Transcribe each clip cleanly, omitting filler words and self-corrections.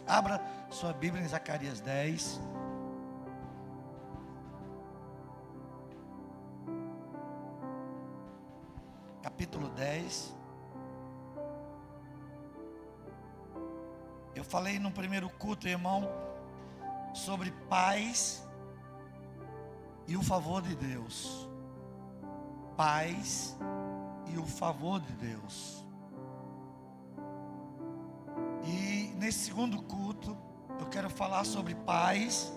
Abra sua Bíblia em Zacarias 10. Capítulo 10. Eu falei no primeiro culto, irmão, sobre paz e o favor de Deus. Paz e o favor de Deus. E nesse segundo culto, eu quero falar sobre paz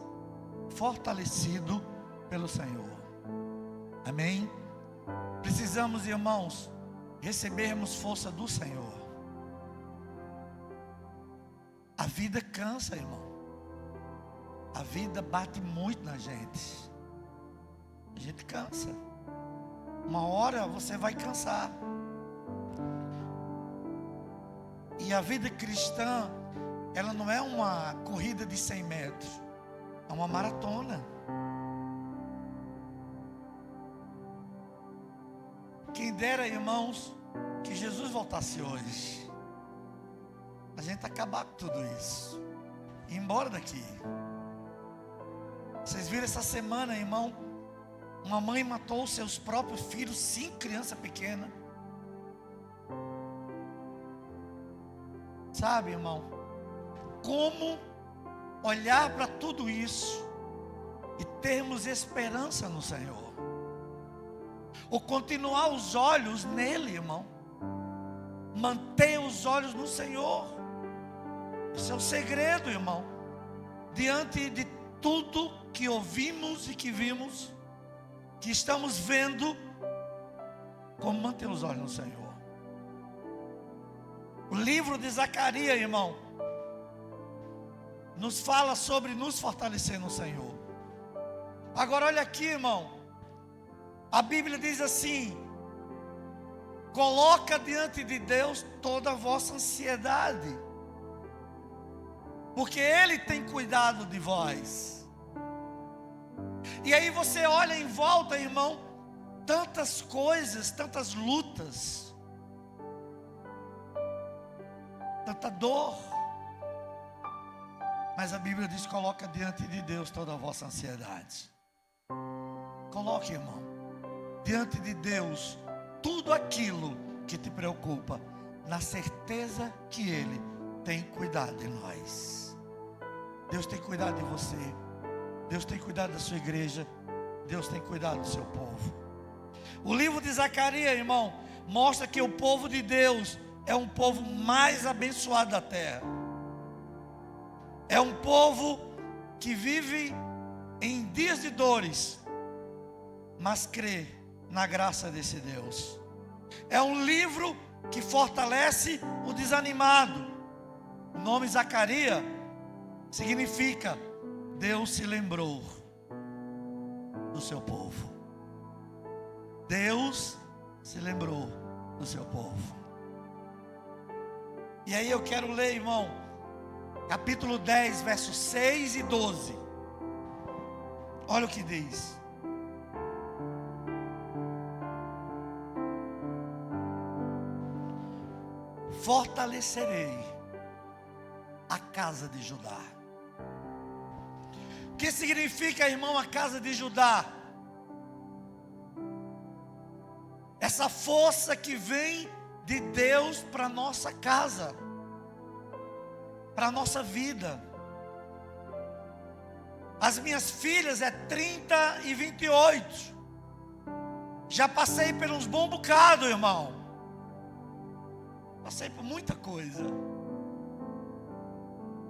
fortalecido pelo Senhor. Amém? Precisamos, irmãos, recebermos força do Senhor. A vida cansa, irmão. A vida bate muito na gente. A gente cansa. Uma hora você vai cansar. E a vida cristã, ela não é uma corrida de 100 metros. É uma maratona. Quem dera, irmãos, que Jesus voltasse hoje. A gente acabar com tudo isso. Ir embora daqui. Vocês viram essa semana, irmão? Uma mãe matou seus próprios filhos, 5 crianças pequenas. Sabe, irmão? Como olhar para tudo isso e termos esperança no Senhor? Ou continuar os olhos nele, irmão? Mantenha os olhos no Senhor. Esse é o segredo, irmão. Diante de tudo que ouvimos e que vimos, que estamos vendo, como manter os olhos no Senhor. O livro de Zacarias, irmão, nos fala sobre nos fortalecer no Senhor. Agora olha aqui, irmão. A Bíblia diz assim: coloca diante de Deus toda a vossa ansiedade, porque Ele tem cuidado de vós. E aí você olha em volta, irmão, tantas coisas, tantas lutas, tanta dor. Mas a Bíblia diz: coloca diante de Deus toda a vossa ansiedade. Coloque, irmão, diante de Deus tudo aquilo que te preocupa, na certeza que Ele tem cuidado de nós. Deus tem cuidado de você. Deus tem cuidado da sua igreja. Deus tem cuidado do seu povo. O livro de Zacarias, irmão, mostra que o povo de Deus é um povo mais abençoado da terra. É um povo que vive em dias de dores, mas crê na graça desse Deus. É um livro que fortalece o desanimado. O nome Zacarias significa: Deus se lembrou do seu povo. Deus se lembrou do seu povo. E aí eu quero ler, irmão, capítulo 10, versos 6 e 12. Olha o que diz: fortalecerei a casa de Judá. O que significa, irmão, a casa de Judá? Essa força que vem de Deus para a nossa casa, para a nossa vida. As minhas filhas é 30 e 28. Já passei por uns bons bocados, irmão. Passei por muita coisa.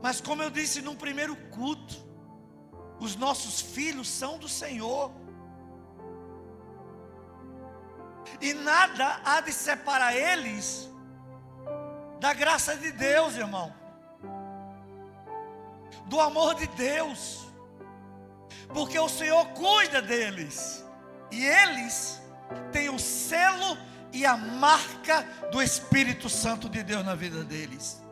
Mas como eu disse no primeiro culto, os nossos filhos são do Senhor. E nada há de separar eles da graça de Deus, irmão. Do amor de Deus. Porque o Senhor cuida deles. E eles têm o selo e a marca do Espírito Santo de Deus na vida deles.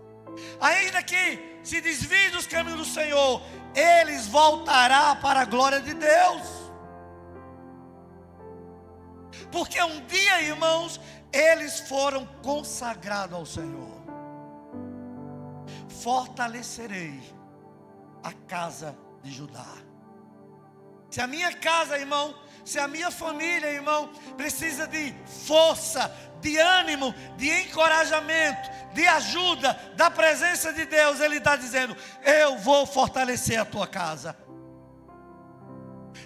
Ainda que se desviem dos caminhos do Senhor, eles voltarão para a glória de Deus. Porque um dia, irmãos, eles foram consagrados ao Senhor. fortalecerei a casa de Judá. Se a minha casa, irmão, se a minha família, irmão, precisa de força, de ânimo, de encorajamento, de ajuda, da presença de Deus, Ele está dizendo: eu vou fortalecer a tua casa,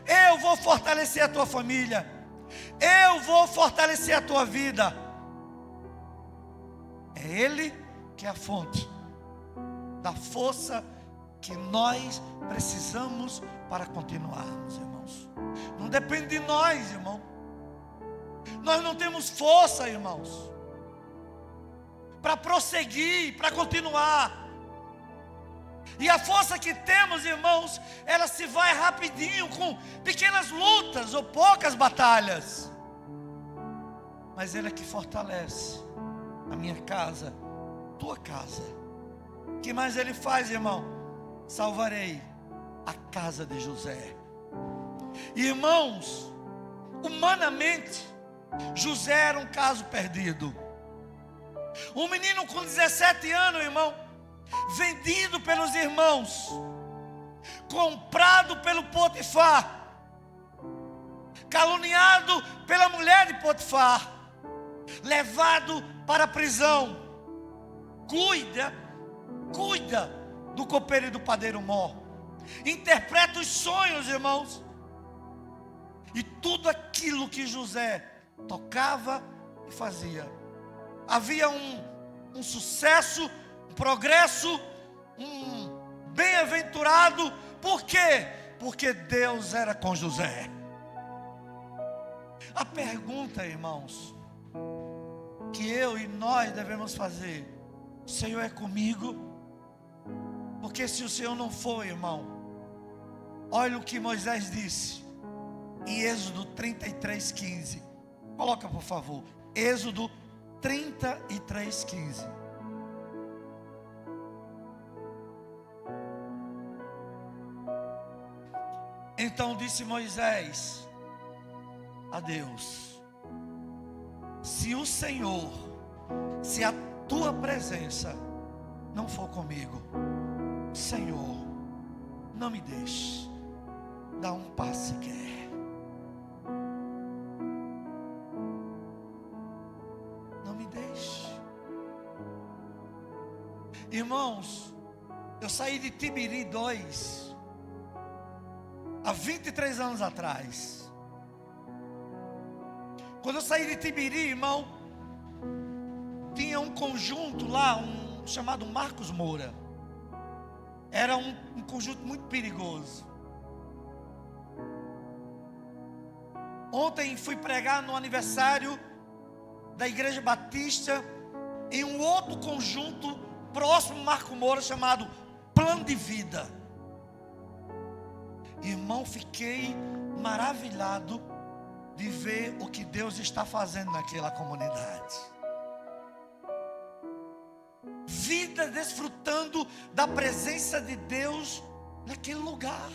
eu vou fortalecer a tua família, eu vou fortalecer a tua vida. É Ele que é a fonte da força que nós precisamos para continuarmos, irmãos. Não depende de nós, irmão. Nós não temos força, irmãos, para prosseguir, para continuar. E a força que temos, irmãos, ela se vai rapidinho com pequenas lutas ou poucas batalhas. Mas Ele é que fortalece a minha casa, tua casa. O que mais Ele faz, irmão? Salvarei a casa de José. Irmãos, humanamente, José era um caso perdido. Um menino com 17 anos, irmão, vendido pelos irmãos, comprado pelo Potifar, caluniado pela mulher de Potifar, levado para a prisão. Cuida do copeiro e do padeiro mor. Interpreta os sonhos, irmãos. E tudo aquilo que José tocava e fazia, havia um sucesso, um progresso, um bem-aventurado. Por quê? Porque Deus era com José. A pergunta, irmãos, que eu e nós devemos fazer: o Senhor é comigo? Porque se o Senhor não for, irmão, olha o que Moisés disse em Êxodo 33:15. Coloca, por favor, Êxodo 33:15. Então disse Moisés a Deus: se o Senhor, se a tua presença não for comigo, Senhor, não me deixe dar um passo sequer. Não me deixe. Irmãos, eu saí de Tibiri 2 há 23 anos atrás. Quando eu saí de Tibiri, irmão, tinha um conjunto lá, chamado Marcos Moura. Era um conjunto muito perigoso. Ontem fui pregar no aniversário da Igreja Batista em um outro conjunto próximo Marcos Moura, chamado Plano de Vida. Irmão, fiquei maravilhado de ver o que Deus está fazendo naquela comunidade. Vida desfrutando da presença de Deus naquele lugar.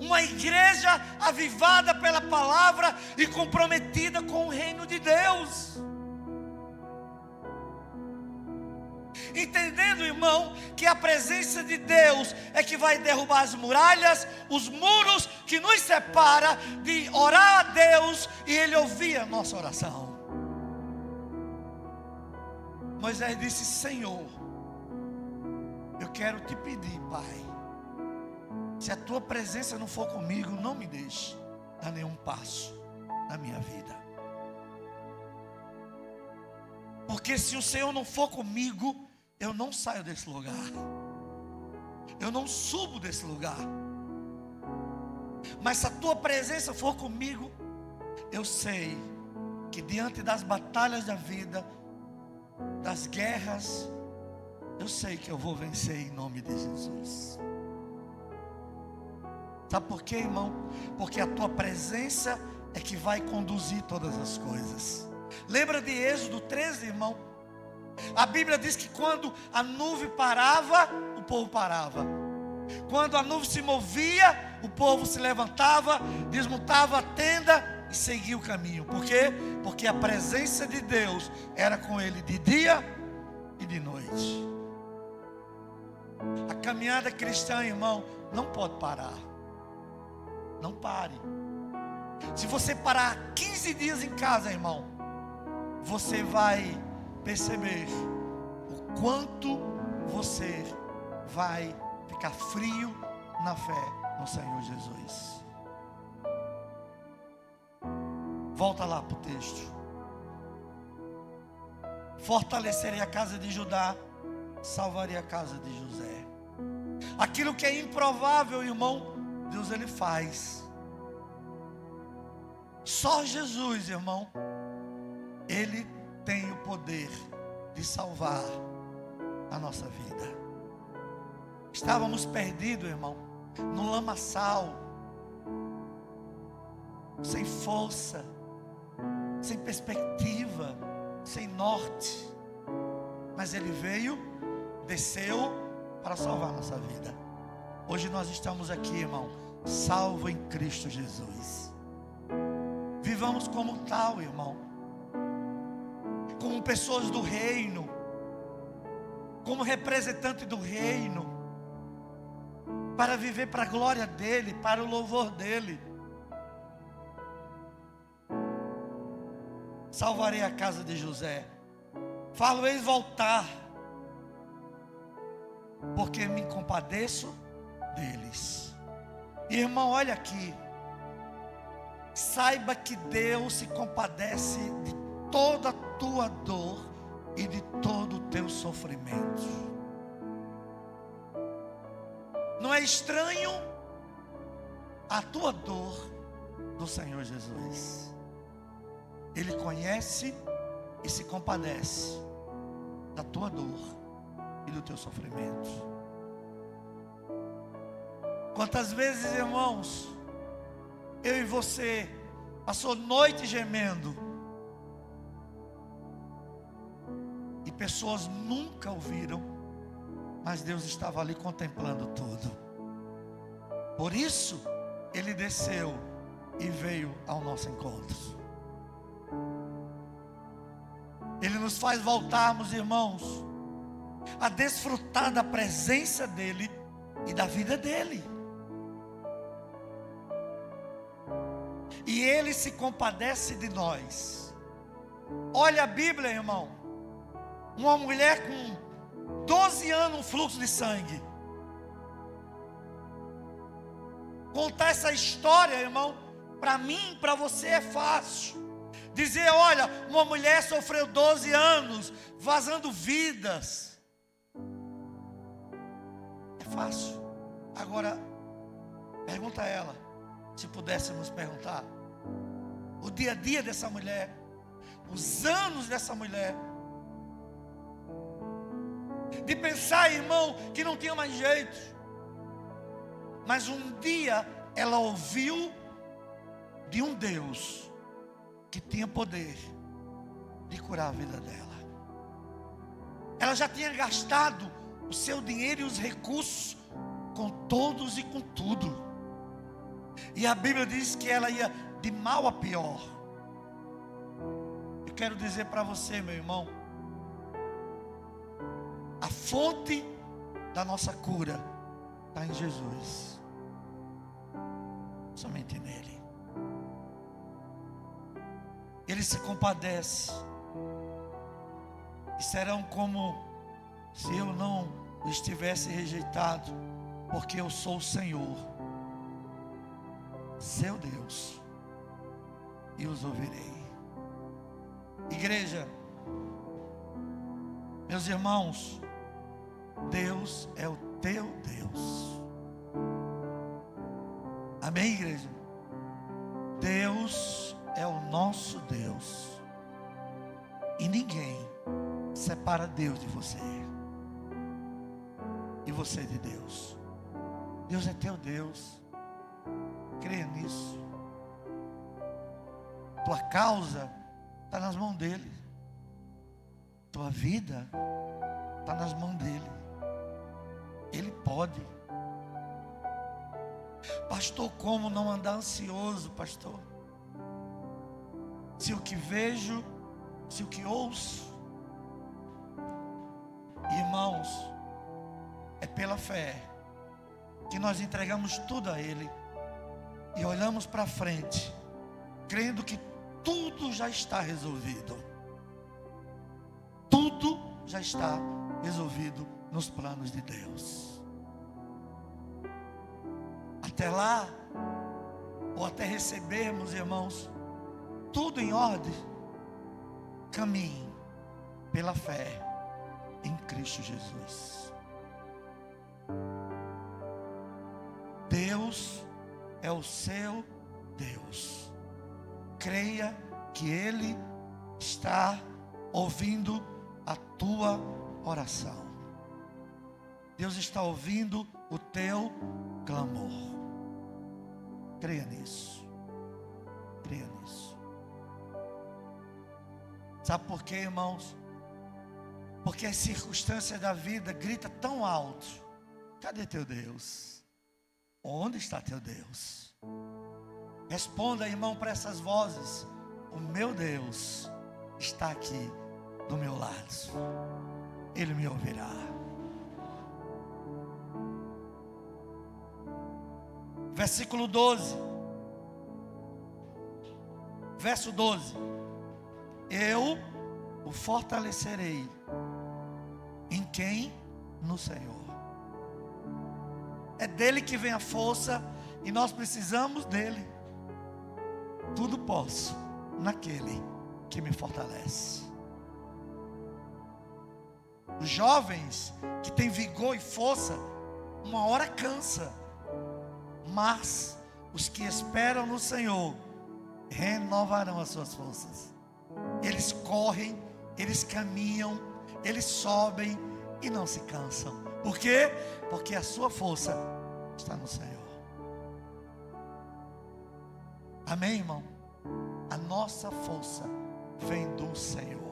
Uma igreja avivada pela palavra e comprometida com o reino de Deus. Entendendo, irmão, que a presença de Deus é que vai derrubar as muralhas, os muros que nos separa de orar a Deus e Ele ouvir a nossa oração. Moisés disse: Senhor, eu quero te pedir, Pai, se a tua presença não for comigo, não me deixe dar nenhum passo na minha vida. Porque se o Senhor não for comigo, eu não saio desse lugar, eu não subo desse lugar. Mas se a tua presença for comigo, eu sei que diante das batalhas da vida, das guerras, eu sei que eu vou vencer em nome de Jesus. Sabe por quê, irmão? Porque a tua presença é que vai conduzir todas as coisas. Lembra de Êxodo 13, irmão? A Bíblia diz que quando a nuvem parava, o povo parava. Quando a nuvem se movia, o povo se levantava, desmontava a tenda e seguia o caminho. Por quê? Porque a presença de Deus era com ele de dia e de noite. A caminhada cristã, irmão, não pode parar. Não pare. Se você parar 15 dias em casa, irmão, você vai perceber o quanto você vai ficar frio na fé no Senhor Jesus. Volta lá para o texto. Fortaleceria a casa de Judá, salvaria a casa de José. Aquilo que é improvável, irmão, Deus ele faz. Só Jesus, irmão, ele tem o poder de salvar a nossa vida. Estávamos perdidos, irmão, no lamaçal, sem força, sem perspectiva, sem norte. Mas ele veio, desceu para salvar a nossa vida. Hoje nós estamos aqui, irmão, salvo em Cristo Jesus. Vivamos como tal, irmão, como pessoas do reino, como representante do reino, para viver para a glória dele, para o louvor dele. Salvarei a casa de José, falo-eis voltar, porque me compadeço deles. Irmão, olha aqui, saiba que Deus se compadece de toda a tua dor e de todo o teu sofrimento. Não é estranho a tua dor do Senhor Jesus. Ele conhece e se compadece da tua dor e do teu sofrimento. Quantas vezes, irmãos, eu e você passou noite gemendo e pessoas nunca ouviram, mas Deus estava ali contemplando tudo. Por isso ele desceu e veio ao nosso encontro. Ele nos faz voltarmos, irmãos, a desfrutar da presença dele e da vida dele. E ele se compadece de nós. Olha a Bíblia, irmão. Uma mulher com 12 anos, um fluxo de sangue. Contar essa história, irmão, para mim, para você é fácil. Dizer, olha, uma mulher sofreu 12 anos, vazando vidas. É fácil. Agora, pergunta a ela, se pudéssemos perguntar, o dia a dia dessa mulher, os anos dessa mulher, de pensar, irmão, que não tinha mais jeito. Mas um dia ela ouviu de um Deus que tinha poder de curar a vida dela. Ela já tinha gastado o seu dinheiro e os recursos com todos e com tudo. E a Bíblia diz que ela ia de mal a pior. Eu quero dizer para você, meu irmão, a fonte da nossa cura está em Jesus. Somente nele. Ele se compadece. E serão como se eu não o estivesse rejeitado, porque eu sou o Senhor, seu Deus, e os ouvirei. Igreja, meus irmãos, Deus é o teu Deus. Amém, igreja? Deus é o nosso Deus. E ninguém separa Deus de você. E você de Deus. Deus é teu Deus. Creia nisso. Tua causa está nas mãos dele. Tua vida está nas mãos dele. Ele pode. Pastor, como não andar ansioso, pastor? Se o que vejo, se o que ouço. Irmãos, é pela fé que nós entregamos tudo a Ele e olhamos para frente, crendo que tudo já está resolvido. Tudo já está resolvido nos planos de Deus. Até lá, ou até recebermos, irmãos, tudo em ordem, caminhe pela fé em Cristo Jesus. Deus é o seu Deus. Creia que Ele está ouvindo a tua oração. Deus está ouvindo o teu clamor. Creia nisso. Creia nisso. Sabe por quê, irmãos? Porque as circunstâncias da vida gritam tão alto. Cadê teu Deus? Onde está teu Deus? Responda, irmão, para essas vozes. O meu Deus está aqui do meu lado. Ele me ouvirá. Versículo 12. Verso 12. Eu o fortalecerei. Em quem? No Senhor. É dele que vem a força e nós precisamos dele. Tudo posso naquele que me fortalece. Os jovens que têm vigor e força, uma hora cansa, mas os que esperam no Senhor renovarão as suas forças. Eles correm, eles caminham, eles sobem e não se cansam. Por quê? Porque a sua força está no Senhor. Amém, irmão? A nossa força vem do Senhor.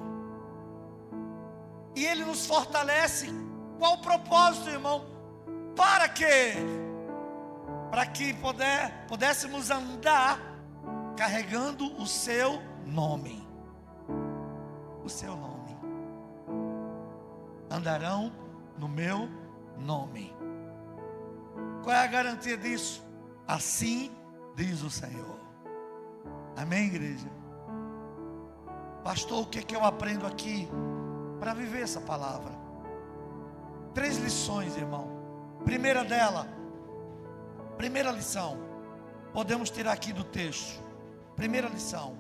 E Ele nos fortalece. Qual o propósito, irmão? Para quê? Para que pudéssemos andar carregando o seu nome. O seu nome. Andarão no meu nome. Qual é a garantia disso? Assim diz o Senhor. Amém, igreja? Pastor, o que é que eu aprendo aqui para viver essa palavra? 3 lições, irmão. Primeira lição, podemos tirar aqui do texto. Primeira lição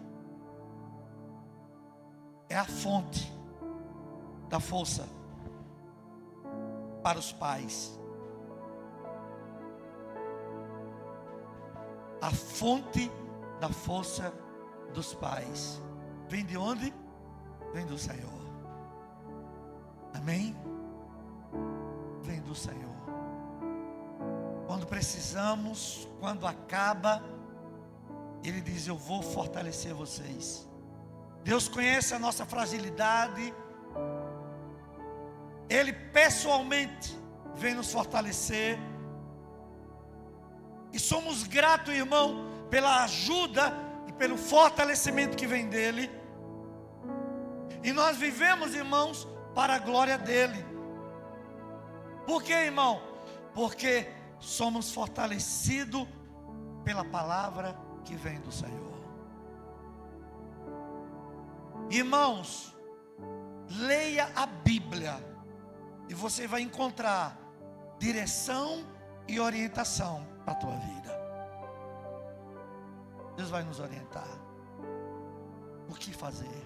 é a fonte da força para os pais. A fonte da força dos pais vem de onde? Vem do Senhor. Amém? Vem do Senhor. Quando precisamos, quando acaba, Ele diz: eu vou fortalecer vocês. Deus conhece a nossa fragilidade. Ele pessoalmente vem nos fortalecer. E somos gratos, irmão, pela ajuda e pelo fortalecimento que vem dEle. E nós vivemos, irmãos, para a glória dEle. Por quê, irmão? Porque somos fortalecidos pela palavra que vem do Senhor. Irmãos, leia a Bíblia e você vai encontrar direção e orientação para a tua vida. Deus vai nos orientar o que fazer.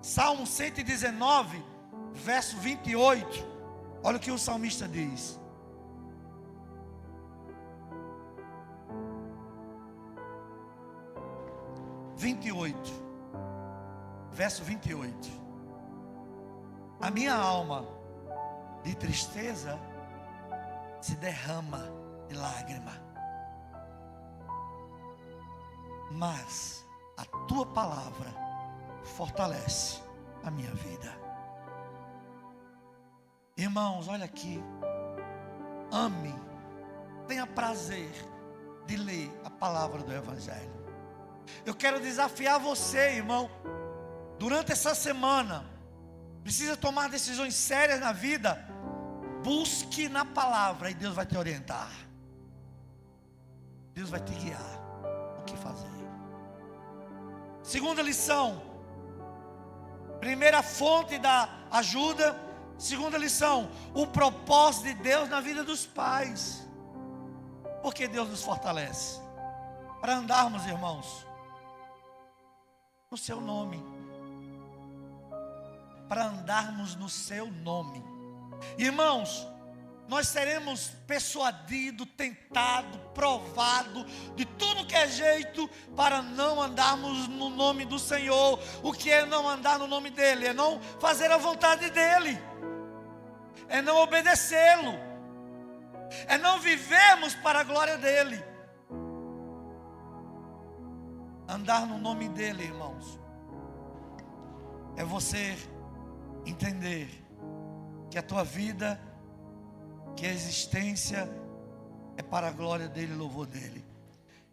Salmo 119, verso 28. Olha o que o salmista diz: verso 28. A minha alma de tristeza se derrama de lágrima, mas a tua palavra fortalece a minha vida. Irmãos, olha aqui. Ame, tenha prazer de ler a palavra do Evangelho. Eu quero desafiar você, irmão, durante essa semana, precisa tomar decisões sérias na vida. busque na palavra e Deus vai te orientar. Deus vai te guiar o que fazer. Segunda lição. Primeira fonte da ajuda. Segunda lição, o propósito de Deus na vida dos pais. Porque Deus nos fortalece para andarmos, irmãos, no seu nome. Para andarmos no seu nome. Irmãos, nós seremos persuadidos, tentados, provados, de tudo que é jeito, para não andarmos no nome do Senhor. O que é não andar no nome dEle? É não fazer a vontade dEle, é não obedecê-lo, é não vivermos para a glória dEle. Andar no nome dEle, irmãos, é você entender que a tua vida, que a existência é para a glória dEle e louvor dEle.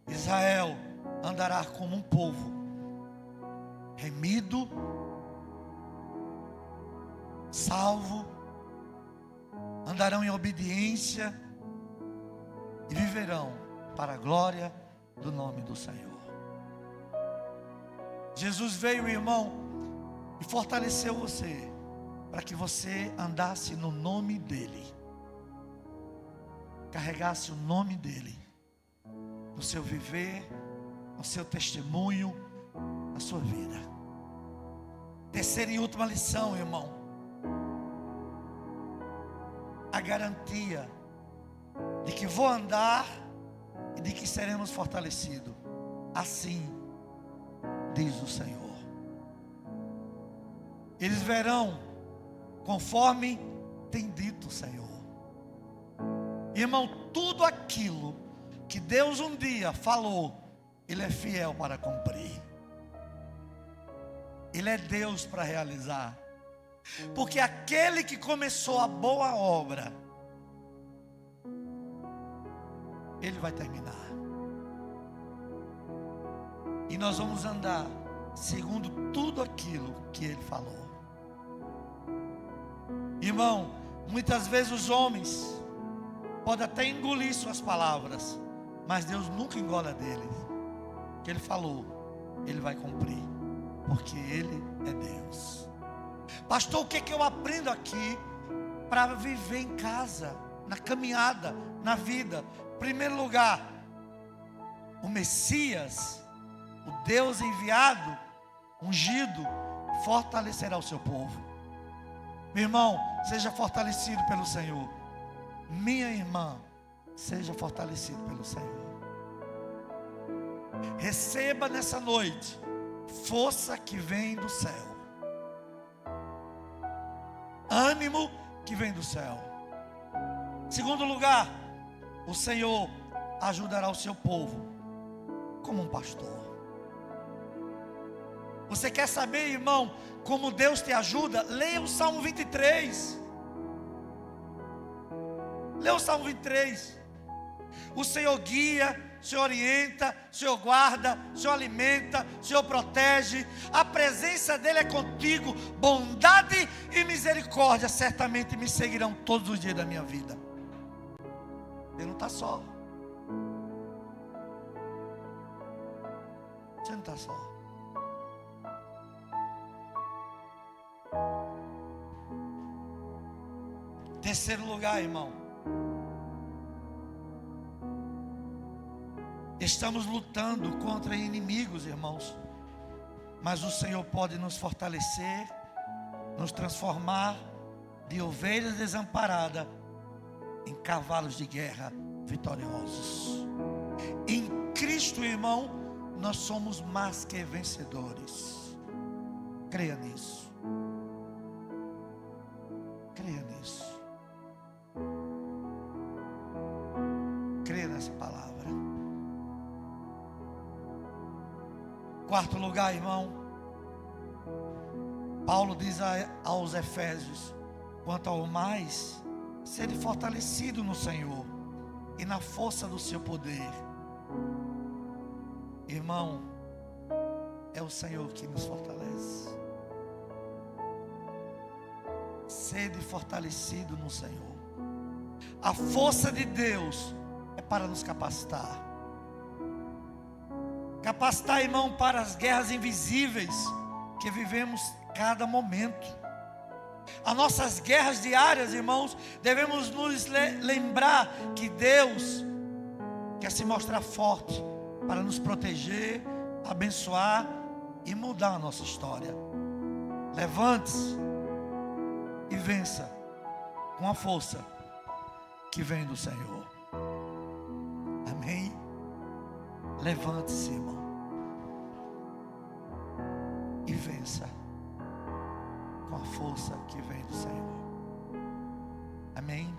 Israel andará como um povo remido, salvo, andarão em obediência e viverão para a glória do nome do Senhor. Jesus veio, irmão, e fortaleceu você, para que você andasse no nome dEle, carregasse o nome dEle no seu viver, no seu testemunho, na sua vida. Terceira e última lição, irmão, a garantia de que vou andar e de que seremos fortalecidos. Assim diz o Senhor. Eles verão conforme tem dito o Senhor. Irmão, tudo aquilo que Deus um dia falou, Ele é fiel para cumprir. Ele é Deus para realizar. Porque aquele que começou a boa obra, Ele vai terminar. E nós vamos andar segundo tudo aquilo que Ele falou. Irmão, muitas vezes os homens podem até engolir suas palavras, mas Deus nunca engola deles. O que Ele falou, Ele vai cumprir, porque Ele é Deus. Pastor, o que é que eu aprendo aqui para viver em casa, na caminhada, na vida? Em primeiro lugar, o Messias, o Deus enviado, ungido, fortalecerá o seu povo. Meu irmão, seja fortalecido pelo Senhor. Minha irmã, seja fortalecido pelo Senhor. Receba nessa noite força que vem do céu, ânimo que vem do céu. Segundo lugar, o Senhor ajudará o seu povo como um pastor. Você quer saber, irmão, como Deus te ajuda? Leia o Salmo 23. Leia o Salmo 23. O Senhor guia, o Senhor orienta, o Senhor guarda, o Senhor alimenta, o Senhor protege. A presença dEle é contigo. Bondade e misericórdia certamente me seguirão todos os dias da minha vida. Ele não está só. Você não está só. Terceiro lugar, irmão, estamos lutando contra inimigos, irmãos, mas o Senhor pode nos fortalecer, nos transformar de ovelhas desamparadas em cavalos de guerra vitoriosos. Em Cristo, irmão, nós somos mais que vencedores. Creia nisso. Creia nisso. Creia nessa palavra. Quarto lugar, irmão, Paulo diz aos Efésios: quanto ao mais, sede fortalecido no Senhor e na força do seu poder. Irmão, é o Senhor que nos fortalece. Sede fortalecido no Senhor A força de Deus é para nos capacitar. Capacitar, irmão, para as guerras invisíveis que vivemos cada momento. As nossas guerras diárias, irmãos, devemos nos lembrar que Deus quer se mostrar forte para nos proteger, abençoar e mudar a nossa história. Levante-se e vença com a força que vem do Senhor. Amém? Levante-se, irmão, e vença com a força que vem do Senhor. Amém?